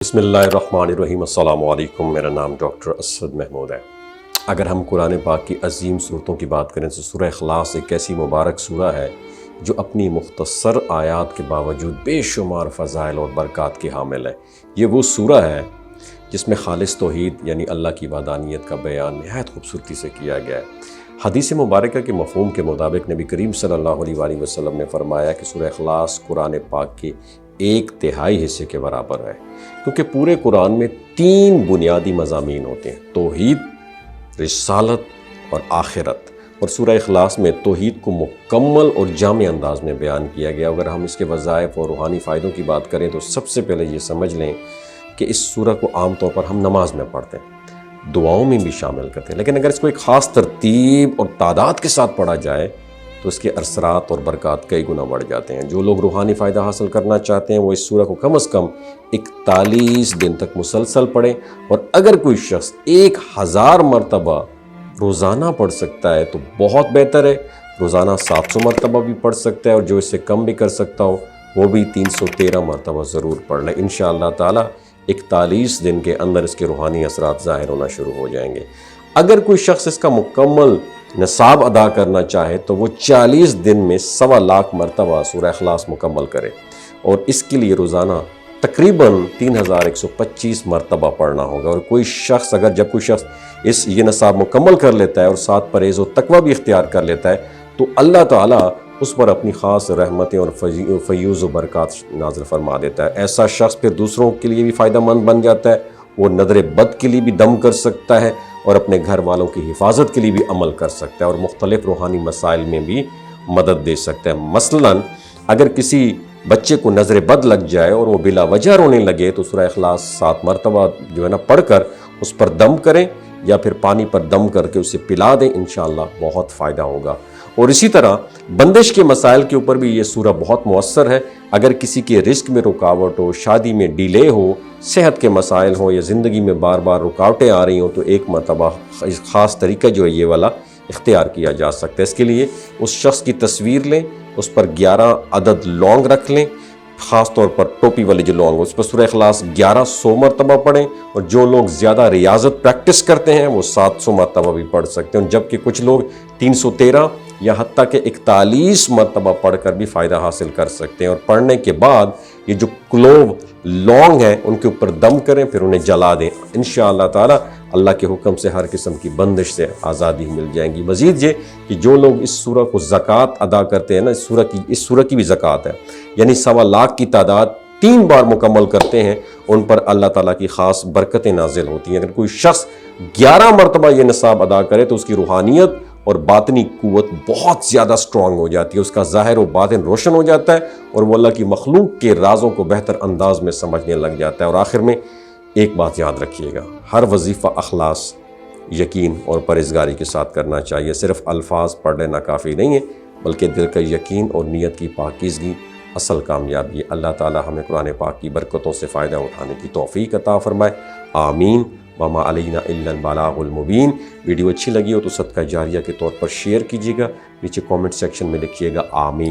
بسم اللہ الرحمن الرحیم۔ السلام علیکم، میرا نام ڈاکٹر اسد محمود ہے۔ اگر ہم قرآن پاک کی عظیم صورتوں کی بات کریں تو سورہ اخلاص ایک ایسی مبارک سورہ ہے جو اپنی مختصر آیات کے باوجود بے شمار فضائل اور برکات کی حامل ہے۔ یہ وہ سورہ ہے جس میں خالص توحید یعنی اللہ کی وحدانیت کا بیان نہایت خوبصورتی سے کیا گیا ہے۔ حدیث مبارکہ کے مفہوم کے مطابق نبی کریم صلی اللہ علیہ وآلہ وسلم نے فرمایا کہ سورہ اخلاص قرآن پاک کے 1/3 حصے کے برابر ہے، کیونکہ پورے قرآن میں 3 بنیادی مضامین ہوتے ہیں: توحید، رسالت اور آخرت۔ اور سورہ اخلاص میں توحید کو مکمل اور جامع انداز میں بیان کیا گیا۔ اگر ہم اس کے وظائف اور روحانی فائدوں کی بات کریں تو سب سے پہلے یہ سمجھ لیں کہ اس سورہ کو عام طور پر ہم نماز میں پڑھتے ہیں، دعاؤں میں بھی شامل کرتے ہیں، لیکن اگر اس کو ایک خاص ترتیب اور تعداد کے ساتھ پڑھا جائے تو اس کے اثرات اور برکات کئی گنا بڑھ جاتے ہیں۔ جو لوگ روحانی فائدہ حاصل کرنا چاہتے ہیں وہ اس سورہ کو کم از کم 41 دن تک مسلسل پڑھیں، اور اگر کوئی شخص 1000 مرتبہ روزانہ پڑھ سکتا ہے تو بہت بہتر ہے۔ روزانہ 700 مرتبہ بھی پڑھ سکتا ہے، اور جو اس سے کم بھی کر سکتا ہو وہ بھی 313 مرتبہ ضرور پڑھ لیں۔ انشاءاللہ تعالی 41 دن کے اندر اس کے روحانی اثرات ظاہر ہونا شروع ہو جائیں گے۔ اگر کوئی شخص اس کا مکمل نصاب ادا کرنا چاہے تو وہ 40 دن میں 1.25 لاکھ مرتبہ سورہ اخلاص مکمل کرے، اور اس کے لیے روزانہ تقریباً 3125 مرتبہ پڑھنا ہوگا۔ اور جب کوئی شخص یہ نصاب مکمل کر لیتا ہے اور ساتھ پرہیز و تقوی بھی اختیار کر لیتا ہے تو اللہ تعالیٰ اس پر اپنی خاص رحمتیں اور فیوز و برکات نازل فرما دیتا ہے۔ ایسا شخص پھر دوسروں کے لیے بھی فائدہ مند بن جاتا ہے، وہ نظر بد کے لیے بھی دم کر سکتا ہے اور اپنے گھر والوں کی حفاظت کے لیے بھی عمل کر سکتا ہے، اور مختلف روحانی مسائل میں بھی مدد دے سکتا ہے۔ مثلاً اگر کسی بچے کو نظر بد لگ جائے اور وہ بلا وجہ رونے لگے تو سورہ اخلاص 7 مرتبہ پڑھ کر اس پر دم کریں، یا پھر پانی پر دم کر کے اسے پلا دیں، انشاءاللہ بہت فائدہ ہوگا۔ اور اسی طرح بندش کے مسائل کے اوپر بھی یہ سورہ بہت مؤثر ہے۔ اگر کسی کے رزق میں رکاوٹ ہو، شادی میں ڈیلے ہو، صحت کے مسائل ہوں، یا زندگی میں بار بار رکاوٹیں آ رہی ہوں تو ایک مرتبہ خاص طریقہ جو ہے یہ والا اختیار کیا جا سکتا ہے۔ اس کے لیے اس شخص کی تصویر لیں، اس پر 11 عدد لونگ رکھ لیں، خاص طور پر ٹوپی والی جو لونگ، اس پر سورہ اخلاص 1100 مرتبہ پڑھیں، اور جو لوگ زیادہ ریاضت پریکٹس کرتے ہیں وہ 700 مرتبہ بھی پڑھ سکتے ہیں، جبکہ کچھ لوگ 313 یا حتیٰ کہ 41 مرتبہ پڑھ کر بھی فائدہ حاصل کر سکتے ہیں۔ اور پڑھنے کے بعد یہ جو کلوو لونگ ہیں ان کے اوپر دم کریں، پھر انہیں جلا دیں۔ انشاءاللہ تعالی اللہ کے حکم سے ہر قسم کی بندش سے آزادی مل جائیں گی۔ مزید یہ کہ جو لوگ اس سورہ کو زکوٰۃ ادا کرتے ہیں نا، اس سورہ کی بھی زکوٰۃ ہے، یعنی 1.25 لاکھ کی تعداد 3 بار مکمل کرتے ہیں، ان پر اللہ تعالیٰ کی خاص برکتیں نازل ہوتی ہیں۔ اگر کوئی شخص 11 مرتبہ یہ نصاب ادا کرے تو اس کی روحانیت اور باطنی قوت بہت زیادہ سٹرونگ ہو جاتی ہے، اس کا ظاہر و باطن روشن ہو جاتا ہے، اور وہ اللہ کی مخلوق کے رازوں کو بہتر انداز میں سمجھنے لگ جاتا ہے۔ اور آخر میں ایک بات یاد رکھیے گا، ہر وظیفہ اخلاص، یقین اور پرہیزگاری کے ساتھ کرنا چاہیے۔ صرف الفاظ پڑھ لینا کافی نہیں ہے، بلکہ دل کا یقین اور نیت کی پاکیزگی اصل کامیابی ہے۔ اللہ تعالی ہمیں قرآن پاک کی برکتوں سے فائدہ اٹھانے کی توفیق عطا فرمائے، آمین۔ وما علینا الا البلاغ المبین۔ ویڈیو اچھی لگی ہو تو صدقہ جاریہ کے طور پر شیئر کیجیے گا، نیچے کامنٹ سیکشن میں لکھیے گا آمین۔